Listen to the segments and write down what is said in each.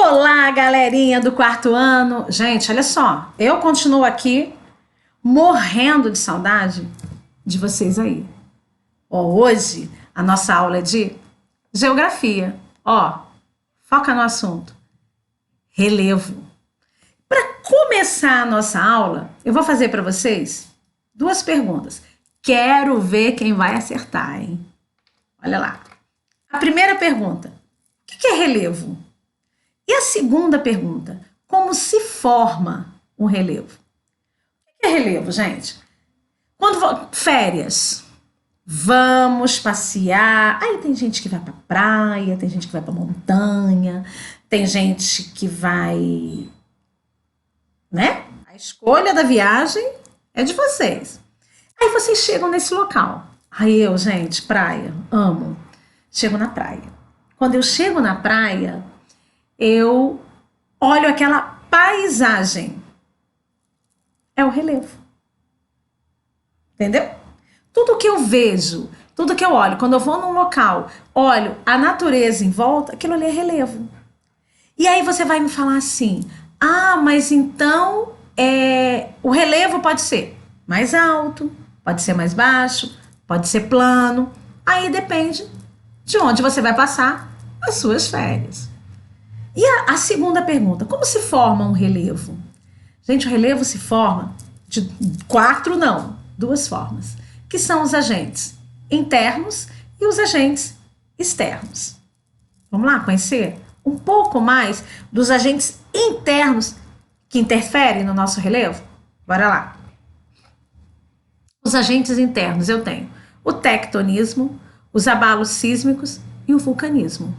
Olá, galerinha do quarto ano. Gente, olha só, eu continuo aqui morrendo de saudade de vocês aí. Ó, hoje a nossa aula é de geografia. Ó, foca no assunto. Relevo. Para começar a nossa aula, eu vou fazer para vocês duas perguntas. Quero ver quem vai acertar, hein? Olha lá. A primeira pergunta: o que é relevo? E a segunda pergunta: como se forma um relevo? O que é relevo, gente? Férias, vamos passear. Aí tem gente que vai para praia, tem gente que vai para montanha, tem gente que vai, né? A escolha da viagem é de vocês. Aí vocês chegam nesse local. Aí eu, gente, praia, amo. Chego na praia. Quando eu chego na praia, eu olho aquela paisagem. É o relevo. Entendeu? Tudo que eu vejo, tudo que eu olho, quando eu vou num local, olho a natureza em volta, aquilo ali é relevo. E aí você vai me falar assim: ah, mas então o relevo pode ser mais alto, pode ser mais baixo, pode ser plano. Aí depende de onde você vai passar as suas férias. E a segunda pergunta: como se forma um relevo? Gente, o relevo se forma de duas formas, que são os agentes internos e os agentes externos. Vamos lá conhecer um pouco mais dos agentes internos que interferem no nosso relevo? Bora lá. Os agentes internos eu tenho o tectonismo, os abalos sísmicos e o vulcanismo.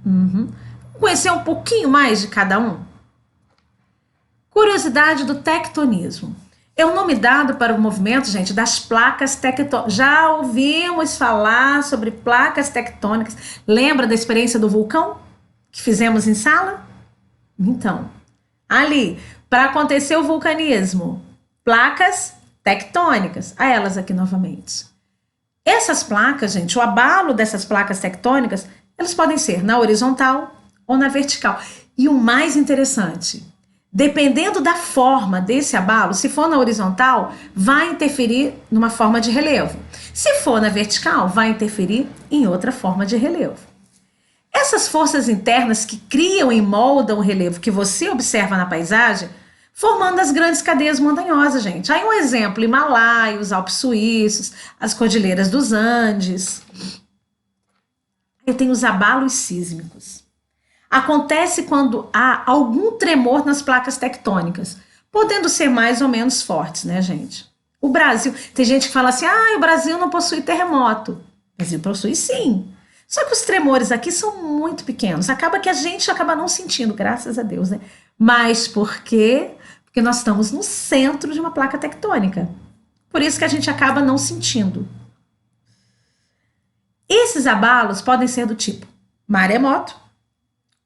Vamos conhecer um pouquinho mais de cada um? Curiosidade do tectonismo. É o nome dado para o movimento, gente, das placas tectônicas. Já ouvimos falar sobre placas tectônicas. Lembra da experiência do vulcão que fizemos em sala? Então, ali, para acontecer o vulcanismo, placas tectônicas. A elas aqui novamente. Essas placas, gente, o abalo dessas placas tectônicas, elas podem ser na horizontal ou na vertical. E o mais interessante, dependendo da forma desse abalo, se for na horizontal, vai interferir numa forma de relevo. Se for na vertical, vai interferir em outra forma de relevo. Essas forças internas que criam e moldam o relevo que você observa na paisagem, formando as grandes cadeias montanhosas, gente. Aí um exemplo: Himalaia, os Alpes suíços, as cordilheiras dos Andes. Eu tenho os abalos sísmicos. Acontece quando há algum tremor nas placas tectônicas, podendo ser mais ou menos fortes, né, gente? O Brasil, tem gente que fala assim: ah, o Brasil não possui terremoto. O Brasil possui sim. Só que os tremores aqui são muito pequenos. Acaba que a gente acaba não sentindo, graças a Deus, né? Mas por quê? Porque nós estamos no centro de uma placa tectônica. Por isso que a gente acaba não sentindo. Esses abalos podem ser do tipo maremoto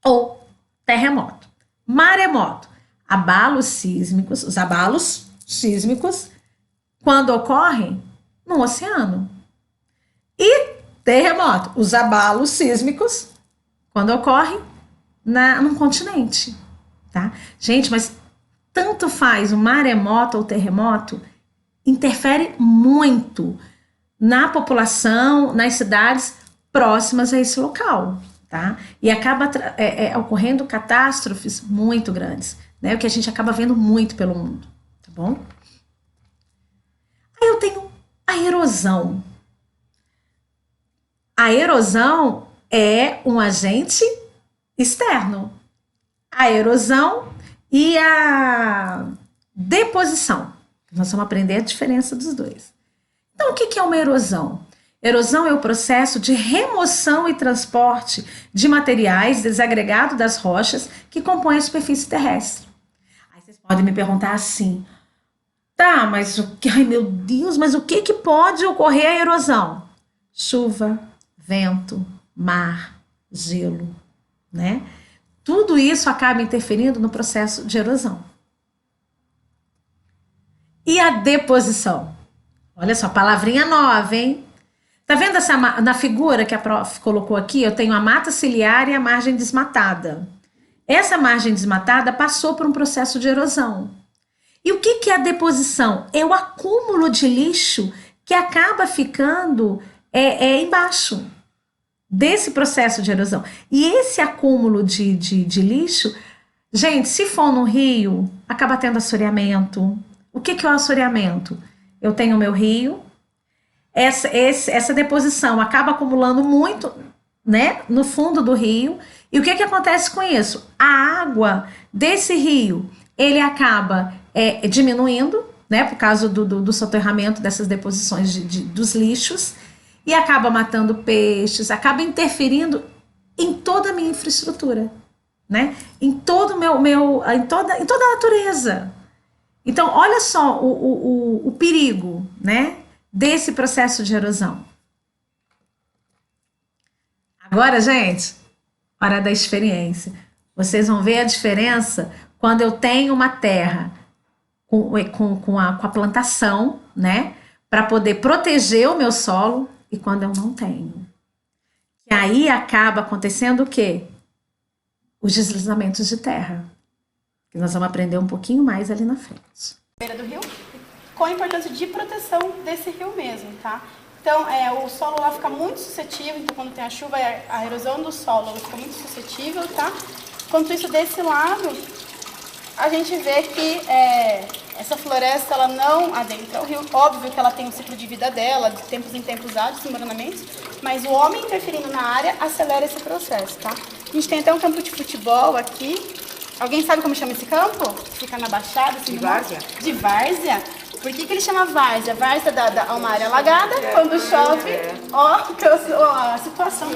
ou terremoto. Maremoto, abalos sísmicos, os abalos sísmicos, quando ocorrem no oceano. E terremoto, os abalos sísmicos, quando ocorrem num continente. Tá? Gente, mas tanto faz o maremoto ou terremoto, interfere muito na população, nas cidades próximas a esse local. Tá? E acaba ocorrendo catástrofes muito grandes, né? O que a gente acaba vendo muito pelo mundo, tá bom? Aí eu tenho a erosão. A erosão é um agente externo. A erosão e a deposição. Nós vamos aprender a diferença dos dois. Então, o que é uma erosão? Erosão é o processo de remoção e transporte de materiais desagregados das rochas que compõem a superfície terrestre. Aí vocês podem me perguntar assim: tá, mas ai meu Deus, mas o que pode ocorrer a erosão? Chuva, vento, mar, gelo, né? Tudo isso acaba interferindo no processo de erosão. E a deposição? Olha só, palavrinha nova, hein? Tá vendo na figura que a prof colocou aqui? Eu tenho a mata ciliar e a margem desmatada. essa margem desmatada passou por um processo de erosão. E o que é a deposição? É o acúmulo de lixo que acaba ficando embaixo desse processo de erosão. E esse acúmulo de lixo, gente, se for no rio, acaba tendo assoreamento. O que é o assoreamento? Eu tenho o meu rio, essa deposição acaba acumulando muito, né, no fundo do rio. E o que acontece com isso? A água desse rio, ele acaba diminuindo, né, por causa do soterramento dessas deposições dos lixos, e acaba matando peixes, acaba interferindo em toda a minha infraestrutura, né, em todo em toda a natureza. Então, olha só o perigo, né, desse processo de erosão. Agora, gente, hora da experiência. Vocês vão ver a diferença quando eu tenho uma terra com a plantação, né, para poder proteger o meu solo, e quando eu não tenho. E aí acaba acontecendo o quê? Os deslizamentos de terra. Que nós vamos aprender um pouquinho mais ali na frente. Beira do rio, com a importância de proteção desse rio mesmo, tá? Então, o solo lá fica muito suscetível, então quando tem a chuva, a erosão do solo fica muito suscetível, tá? Enquanto isso, desse lado, a gente vê que essa floresta, ela não adentra o rio. Óbvio que ela tem um ciclo de vida dela, de tempos em tempos há desmoronamentos, mas o homem interferindo na área acelera esse processo, tá? A gente tem até um campo de futebol aqui. Alguém sabe como chama esse campo? Fica na Baixada? Assim, de várzea. De várzea? Por que ele chama várzea? Várzea é uma área alagada, quando chove, ó a situação.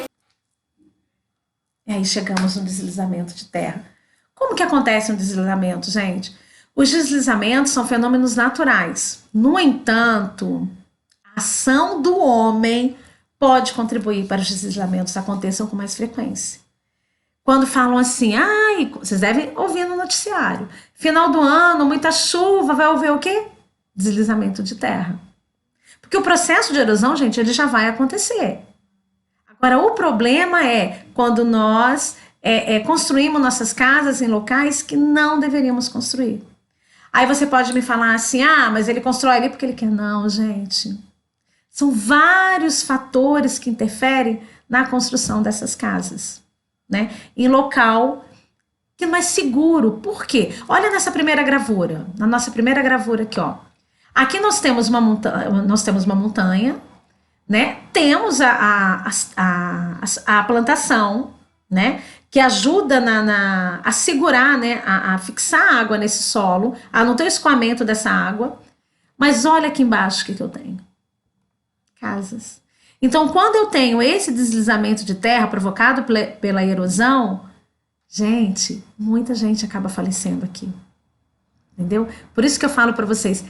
E aí chegamos no deslizamento de terra. Como que acontece um deslizamento, gente? Os deslizamentos são fenômenos naturais. No entanto, a ação do homem pode contribuir para os deslizamentos aconteçam com mais frequência. Quando falam assim, vocês devem ouvir no noticiário, final do ano, muita chuva, vai ouvir o quê? Deslizamento de terra. Porque o processo de erosão, gente, ele já vai acontecer. Agora, o problema é quando nós construímos nossas casas em locais que não deveríamos construir. Aí você pode me falar assim, mas ele constrói ali porque ele quer. Não, gente. São vários fatores que interferem na construção dessas casas, né? Em local que não é seguro. Por quê? Olha nessa primeira gravura, na nossa primeira gravura aqui, ó. Aqui nós temos uma montanha, né? Temos a plantação, né? Que ajuda a segurar, né? A fixar a água nesse solo, a não ter o escoamento dessa água. Mas olha aqui embaixo o que eu tenho. Casas. Então, quando eu tenho esse deslizamento de terra provocado pela erosão, gente, muita gente acaba falecendo aqui. Entendeu? Por isso que eu falo para vocês,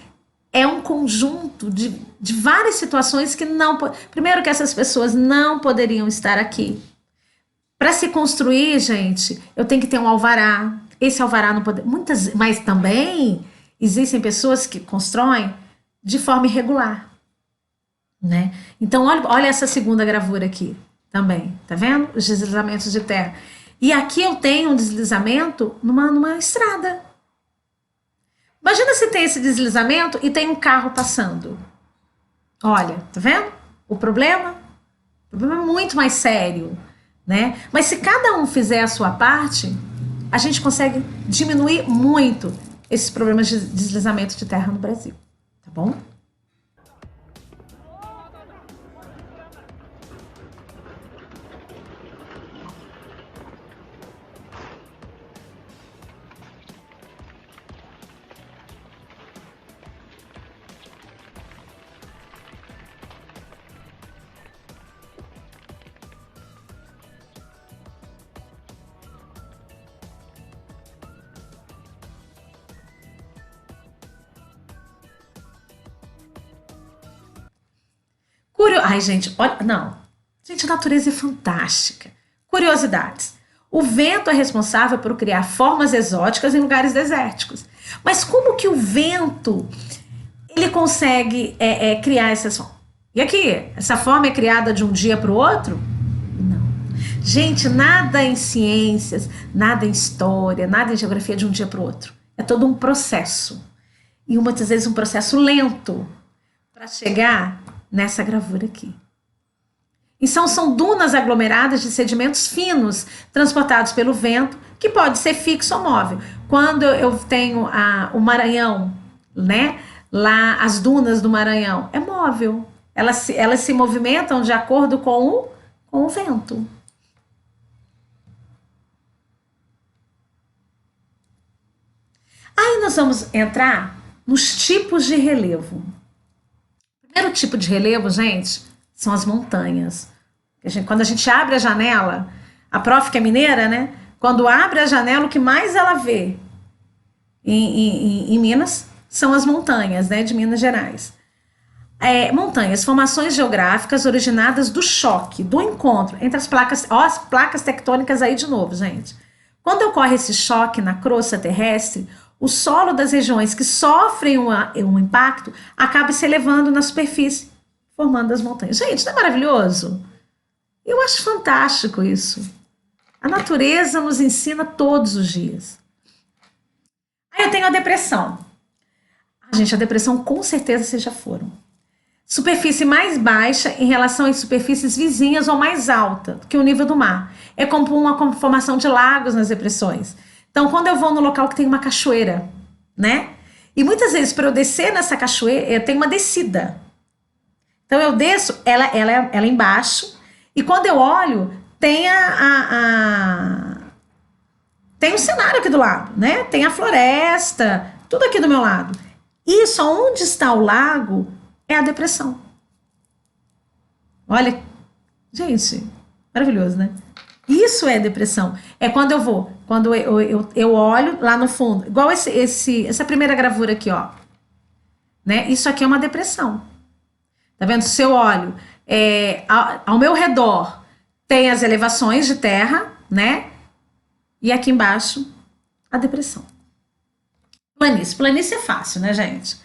é um conjunto de várias situações que não... Primeiro que essas pessoas não poderiam estar aqui. Para se construir, gente, eu tenho que ter um alvará. Esse alvará não pode... Mas também existem pessoas que constroem de forma irregular, né? Então, olha essa segunda gravura aqui também, tá vendo? Os deslizamentos de terra. E aqui eu tenho um deslizamento numa estrada. Imagina se tem esse deslizamento e tem um carro passando. Olha, tá vendo? O problema é muito mais sério, né? Mas se cada um fizer a sua parte, a gente consegue diminuir muito esses problemas de deslizamento de terra no Brasil, tá bom? Ai, gente, olha, não. Gente, a natureza é fantástica. Curiosidades. O vento é responsável por criar formas exóticas em lugares desérticos. Mas como que o vento, ele consegue criar essas formas? E aqui, essa forma é criada de um dia para o outro? Não. Gente, nada em ciências, nada em história, nada em geografia de um dia para o outro. É todo um processo. E muitas vezes um processo lento para chegar nessa gravura aqui. Então são dunas aglomeradas de sedimentos finos transportados pelo vento, que pode ser fixo ou móvel. Quando eu tenho o Maranhão, né? Lá as dunas do Maranhão, é móvel. Elas se movimentam de acordo com o vento. Aí nós vamos entrar nos tipos de relevo. O primeiro tipo de relevo, gente, são as montanhas. Quando a gente abre a janela, a prof que é mineira, né? Quando abre a janela, o que mais ela vê em Minas são as montanhas, né? De Minas Gerais. Montanhas, formações geográficas originadas do choque, do encontro entre as placas, ó, as placas tectônicas aí de novo, gente. Quando ocorre esse choque na crosta terrestre, o solo das regiões que sofrem um impacto acaba se elevando na superfície, formando as montanhas. Gente, não é maravilhoso? Eu acho fantástico isso. A natureza nos ensina todos os dias. Aí eu tenho a depressão. Gente, a depressão com certeza vocês já foram. Superfície mais baixa em relação às superfícies vizinhas ou mais alta do que o nível do mar. É como uma formação de lagos nas depressões. Então, quando eu vou no local que tem uma cachoeira, né? E muitas vezes, para eu descer nessa cachoeira, eu tenho uma descida. Então, eu desço, ela embaixo, e quando eu olho, tem tem um cenário aqui do lado, né? Tem a floresta, tudo aqui do meu lado. Isso, onde está o lago, é a depressão. Olha, gente, maravilhoso, né? Isso é depressão. É quando eu olho lá no fundo, igual essa primeira gravura aqui, ó. Né? Isso aqui é uma depressão. Tá vendo? Se eu olho ao meu redor, tem as elevações de terra, né? E aqui embaixo, a depressão. Planície. Planície é fácil, né, gente?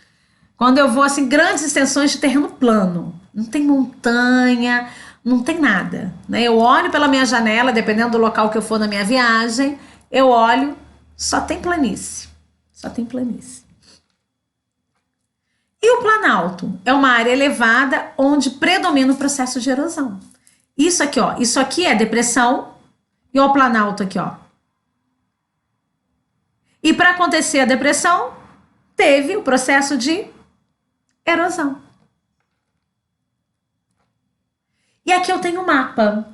Quando eu vou, assim, grandes extensões de terreno plano. Não tem montanha, não tem nada, né? Eu olho pela minha janela, dependendo do local que eu for na minha viagem, eu olho, só tem planície. Só tem planície. E o planalto? É uma área elevada onde predomina o processo de erosão. Isso aqui, ó, isso aqui é depressão e o planalto aqui, ó. E para acontecer a depressão, teve o processo de erosão. E aqui eu tenho um mapa,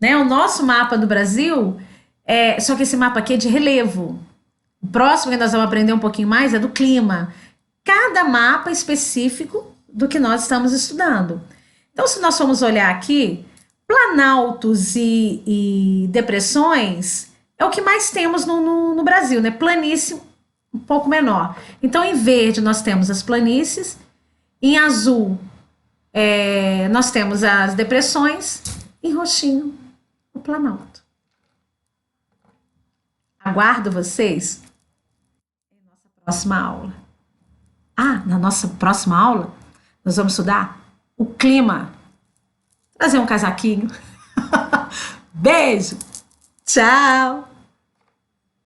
né? O nosso mapa do Brasil, só que esse mapa aqui é de relevo. O próximo que nós vamos aprender um pouquinho mais é do clima. Cada mapa específico do que nós estamos estudando. Então, se nós formos olhar aqui, planaltos e depressões é o que mais temos no Brasil, né? Planície um pouco menor. Então, em verde nós temos as planícies, em azul nós temos as depressões, em roxinho o planalto. Aguardo vocês em nossa próxima aula. Na nossa próxima aula nós vamos estudar o clima. Trazer um casaquinho. Beijo. Tchau.